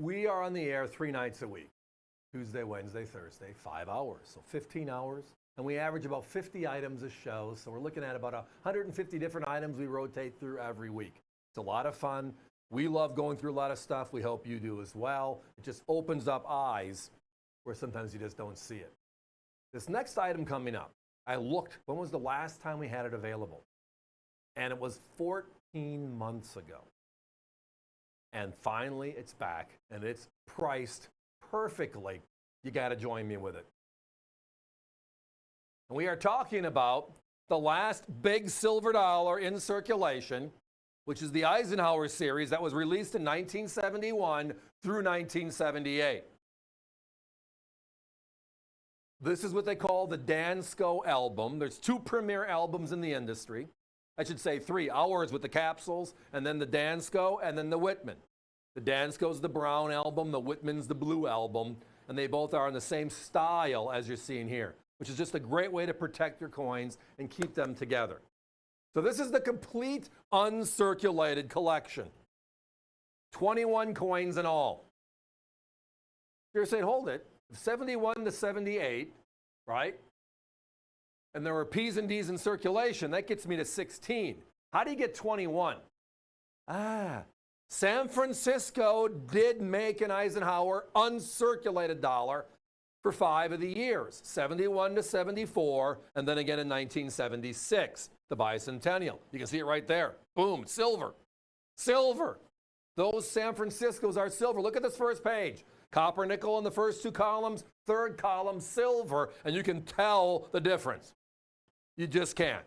We are on the air 3 nights a week, Tuesday, Wednesday, Thursday, 5 hours, so 15 hours. And we average about 50 items a show, so we're looking at about 150 different items we rotate through every week. It's a lot of fun. We love going through a lot of stuff. We hope you do as well. It just opens up eyes where sometimes you just don't see it. This next item coming up, I looked, when was the last time we had it available? And it was 14 months ago. And finally, it's back, and it's priced perfectly. You got to join me with it. And we are talking about the last big silver dollar in circulation, which is the Eisenhower series that was released in 1971 through 1978. This is what they call the Dansco album. There's 2 premier albums in the industry. I should say 3. Ours with the capsules, and then the Dansco, and then the Whitman. The Dansco's the brown album, the Whitman's the blue album, and they both are in the same style as you're seeing here, which is just a great way to protect your coins and keep them together. So this is the complete uncirculated collection. 21 coins in all. You're saying, hold it, 71 to 78, right? And there were P's and D's in circulation. That gets me to 16. How do you get 21? San Francisco did make an Eisenhower uncirculated dollar for 5 of the years, 71 to 74, and then again in 1976, the bicentennial. You can see it right there. Boom, silver. Silver. Those San Franciscos are silver. Look at this first page. Copper, nickel in the first 2 columns, third column, silver, and you can tell the difference. You just can't.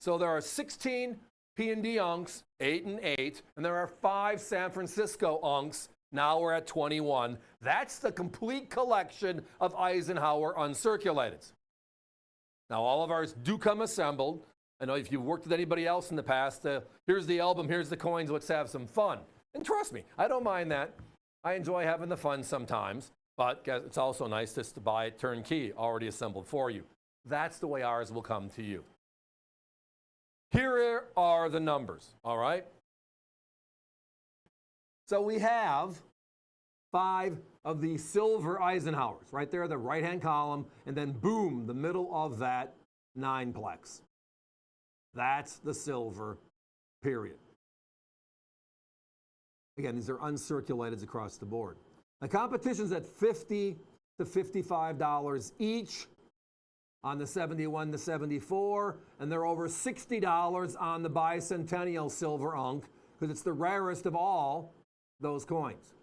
So there are 16 P&D uncs, 8 and 8, and there are 5 San Francisco uncs. Now we're at 21. That's the complete collection of Eisenhower uncirculated. Now all of ours do come assembled. I know if you've worked with anybody else in the past, here's the album, here's the coins, let's have some fun. And trust me, I don't mind that. I enjoy having the fun sometimes, but it's also nice just to buy it turnkey, already assembled for you. That's the way ours will come to you. Here are the numbers, all right? So we have 5 of the silver Eisenhowers, right there, the right-hand column, and then boom, the middle of that 9-plex. That's the silver, period. Again, these are uncirculated across the board. The competition's at $50 to $55 each on the 71 to 74, and they're over $60 on the bicentennial silver unk, because it's the rarest of all those coins.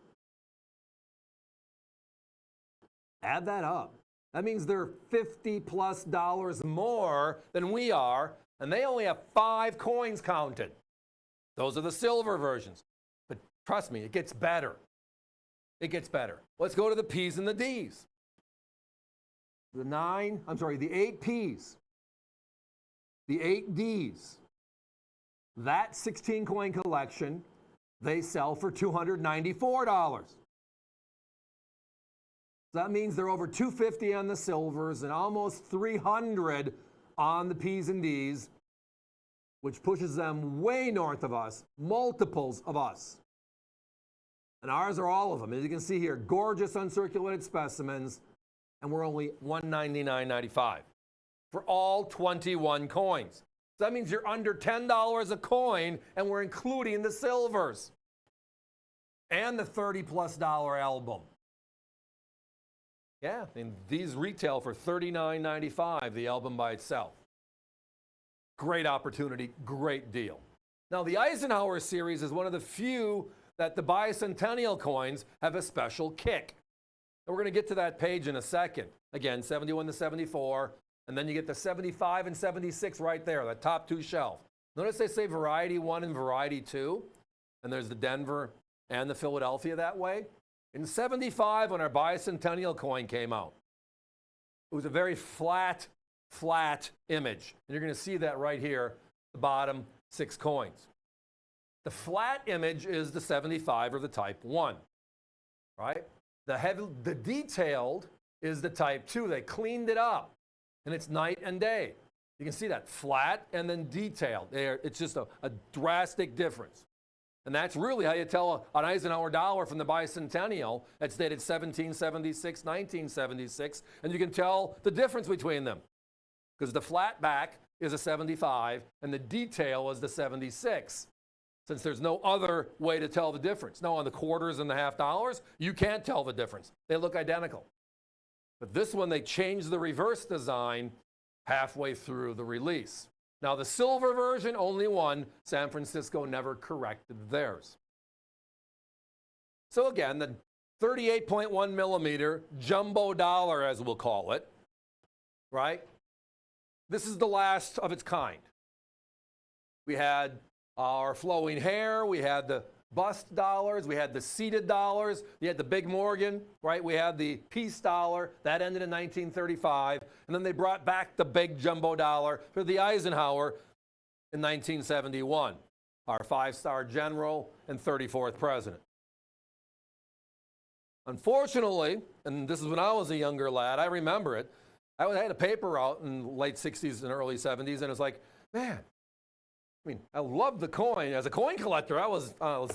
Add that up. That means they're $50+ more than we are, and they only have 5 coins counted. Those are the silver versions. But trust me, it gets better. It gets better. Let's go to the P's and the D's. The 8 P's, the 8 D's, that 16 coin collection, they sell for $294. That means they're over $250 on the silvers and almost $300 on the P's and D's, which pushes them way north of us, multiples of us. And ours are all of them. As you can see here, gorgeous uncirculated specimens, and we're only $199.95 for all 21 coins. So that means you're under $10 a coin, and we're including the silvers and the $30+ album. Yeah, and these retail for $39.95, the album by itself. Great opportunity, great deal. Now, the Eisenhower series is one of the few that the bicentennial coins have a special kick. And we're going to get to that page in a second. Again, 71 to 74, and then you get the 75 and 76 right there, that top 2 shelf. Notice they say Variety 1 and Variety 2, and there's the Denver and the Philadelphia that way. In 75, when our bicentennial coin came out, it was a very flat image. And you're going to see that right here, the bottom 6 coins. The flat image is the 75 or the Type 1, right? The detailed is the Type 2. They cleaned it up, and it's night and day. You can see that flat and then detailed. It's just a drastic difference. And that's really how you tell an Eisenhower dollar from the bicentennial that's dated 1776, 1976, and you can tell the difference between them. Because the flat back is a 75 and the detail is the 76. Since there's no other way to tell the difference. Now on the quarters and the half dollars, you can't tell the difference. They look identical. But this one, they changed the reverse design halfway through the release. Now the silver version, only one. San Francisco never corrected theirs. So again, the 38.1 millimeter jumbo dollar, as we'll call it, right? This is the last of its kind. We had our flowing hair, we had the bust dollars, we had the seated dollars, we had the Big Morgan, right? We had the peace dollar, that ended in 1935, and then they brought back the big jumbo dollar for the Eisenhower in 1971, our 5-star general and 34th president. Unfortunately, and this is when I was a younger lad, I remember it, I had a paper out in the late 60s and early 70s, and it's like, man, I mean, I love the coin. As a coin collector,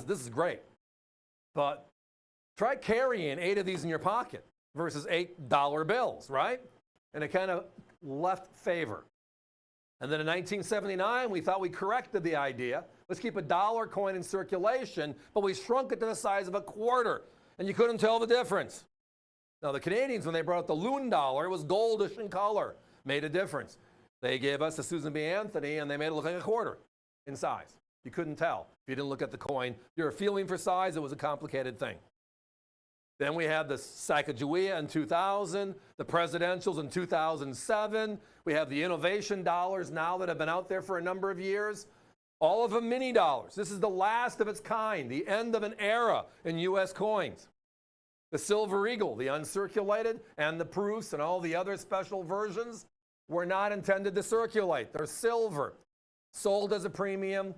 this is great. But try carrying 8 of these in your pocket versus $8 bills, right? And it kind of left favor. And then in 1979, we thought we corrected the idea. Let's keep a dollar coin in circulation, but we shrunk it to the size of a quarter, and you couldn't tell the difference. Now, the Canadians, when they brought out the loon dollar, it was goldish in color, made a difference. They gave us a Susan B. Anthony, and they made it look like a quarter in size. You couldn't tell if you didn't look at the coin. Your feeling for size, it was a complicated thing. Then we had the Sacagawea in 2000, the presidentials in 2007. We have the innovation dollars now that have been out there for a number of years. All of them mini dollars. This is the last of its kind, the end of an era in U.S. coins. The Silver Eagle, the uncirculated, and the proofs and all the other special versions were not intended to circulate. They're silver, sold as a premium,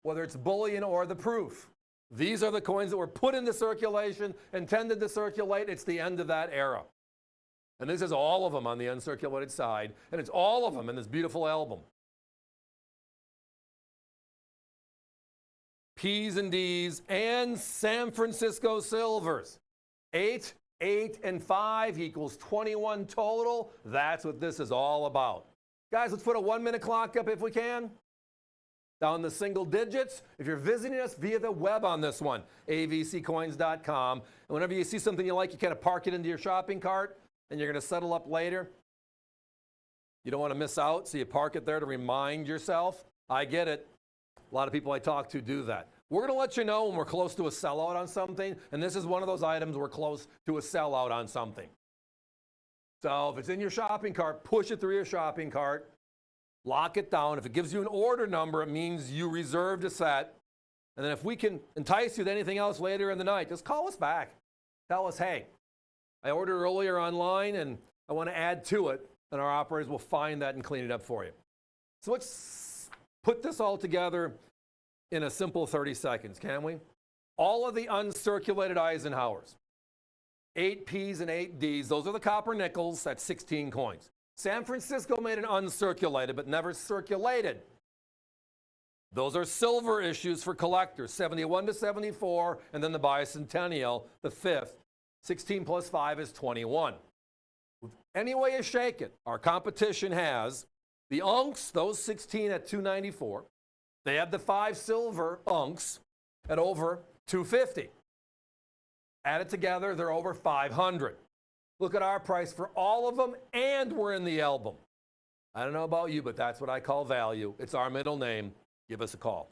whether it's bullion or the proof. These are the coins that were put into circulation, intended to circulate. It's the end of that era. And this is all of them on the uncirculated side, and it's all of them in this beautiful album. P's and D's and San Francisco silvers. 8, 8, and 5 equals 21 total. That's what this is all about. Guys, let's put a 1-minute clock up if we can. Down the single digits. If you're visiting us via the web on this one, avccoins.com. And whenever you see something you like, you kind of park it into your shopping cart, and you're going to settle up later. You don't want to miss out, so you park it there to remind yourself. I get it. A lot of people I talk to do that. We're going to let you know when we're close to a sellout on something, and this is one of those items we're close to a sellout on something. So if it's in your shopping cart, push it through your shopping cart, lock it down. If it gives you an order number, it means you reserved a set. And then if we can entice you to anything else later in the night, just call us back. Tell us, hey, I ordered earlier online, and I want to add to it, and our operators will find that and clean it up for you. So let's put this all together in a simple 30 seconds, can we? All of the uncirculated Eisenhowers, 8 P's and 8 D's, those are the copper nickels, that's 16 coins. San Francisco made an uncirculated but never circulated. Those are silver issues for collectors, 71 to 74, and then the bicentennial, the 5th. 16 plus 5 is 21. Any way you shake it, our competition has the unks, those 16 at 294. They have the 5 silver unks at over 250. Added together, they're over 500. Look at our price for all of them, and we're in the album. I don't know about you, but that's what I call value. It's our middle name. Give us a call.